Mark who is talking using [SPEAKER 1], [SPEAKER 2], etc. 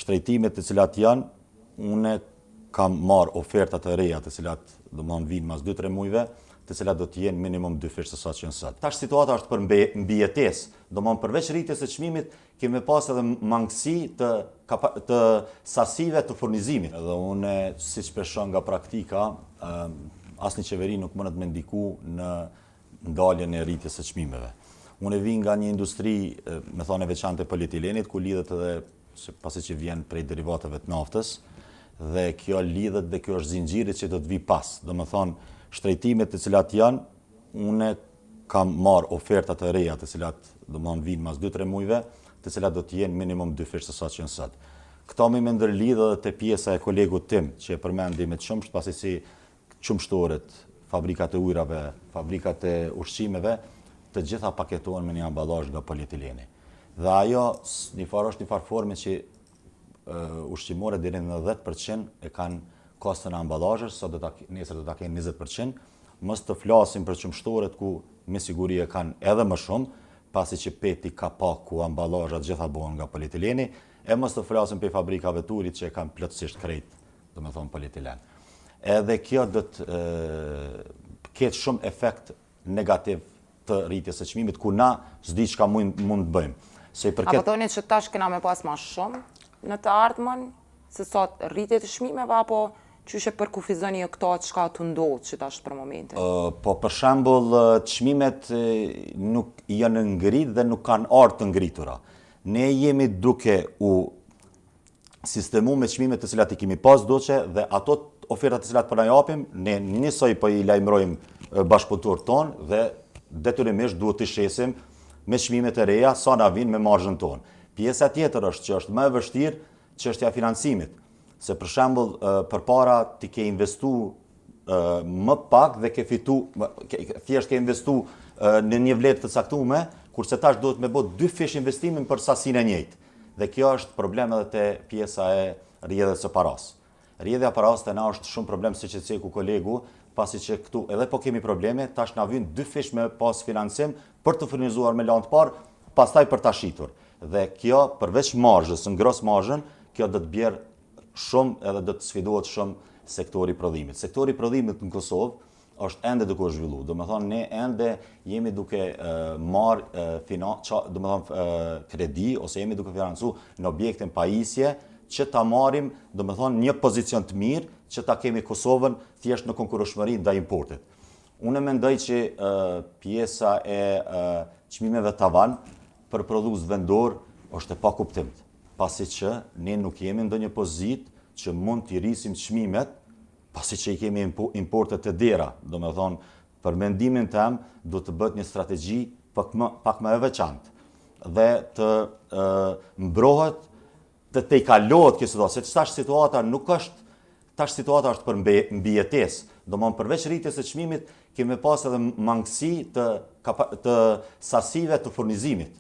[SPEAKER 1] shtrejtimet të cilat janë, une kam marrë ofertat e reja të cilat do më vinë mas 2-3 mujve, të cilat do të jenë minimum 2 fish të sa që janë sot. Tash situata është për mbijetesë, do më përveç rritjes së çmimit, kemi pas edhe mangësi të sasive të furnizimit. Edhe une, si që peshon nga praktika, asnjë qeveri nuk mënet me ndiku në ndaljen e rritjes së çmimeve. Unë vi nga një industri, me thënë e veçantë e polietilenit, ku lidhet edhe pasi që vjen prej derivateve të naftës, dhe kjo lidhet dhe kjo është zinxhiri që do të vi pas. Do më thonë, shtrejtimet të cilat janë, une kam marrë ofertat e reja të cilat do më vinë mas 2-3 mujve, të cilat do të jenë minimum 2 fish të sa që janë sot. Këto mi me ndërlidhe dhe të pjesa e kolegut tim, që e përmendi me qumsht, pasi si qumshtoret, fabrikat e ujrave, fabrikat e ushqimeve, të gjitha paketohen me një ambalazh nga polietileni. Dhe ajo është një farë forme që ushqimore deri në 10% e kanë kostën e ambalazhës, nesër do ta kenë 20%. Mos të flasim për qumshtoret ku me siguri e kanë edhe më shumë, pasi që peti ka pak ku ambalazhat gjitha bëhen nga polietileni, e mos të flasim për fabrikave të ujit që e kanë plotësisht krejt, do me thonë polietilен. Edhe kjo do të ketë shumë efekt negativ të rritjes së çmimit, ku na s'di çka mund të bëjmë.
[SPEAKER 2] Apo thoni që tash kena me pas më shumë në të ardhmen, se sot rritje të çmimeve, apo qyshe përkufizoni këto çka të ndodh që tash për momentin?
[SPEAKER 1] Po për shembull, çmimet nuk janë ngrit dhe nuk kanë ardhur të ngritura. Ne jemi duke u sistemu me çmimet të cilat i kemi pas doçe, dhe ato ofertat të cilat po na japim, ne njësoj po i lajmërojmë bashkëpunëtorët tonë dhe detyrimisht duhet të shesim me çmimet e reja sa na vinë me marzhën tonë. Pjesa tjetër është që është më e vështirë çështja e financimit, se për shembull përpara ti ke investu më pak dhe ke fitu, thjesht ke investu në një vlerë të caktuar, kurse tash duhet me bë 2 fish investimin për sasinë e njëjtë. Dhe kjo është problem edhe te pjesa e rrjedhjes së paras. Rrjedhja e paras te na është shumë problem, siç e ceku kolegu, pasi që këtu edhe po kemi probleme, tash na vjen 2 fish me pas financim për të furnizuar me lanë të parë, pastaj për ta shitur. Dhe kjo përveç marzhës, në gros marzhën, kjo do të bjerë shumë edhe do të sfidohet shumë sektori prodhimit. Sektori prodhimit në Kosovë është ende duke u zhvilluar. Do të thonë ne ende jemi duke kredi ose jemi duke financuar në objekte pajisje që ta marrim, do të thonë një pozicion të mirë që ta kemi Kosovën thjesht në konkurrueshmëri ndaj importit. Unë mendoj që pjesa e çmimeve tavan për produkt vendor është e pakuptimit, pasi që ne nuk jemi në ndonjë pozitë që mund t'i rrisim çmimet, pasi që i kemi importet të dera. Do me thonë, për mendimin tem, do të bëhet një strategji pak më e veçantë dhe të mbrohet të te i kalohet kjo situatë, se tash situata nuk është, tash situata është për mbijetesë. Do më përveç rritjes së çmimit, kemi pas edhe mangësi të sasive të furnizimit.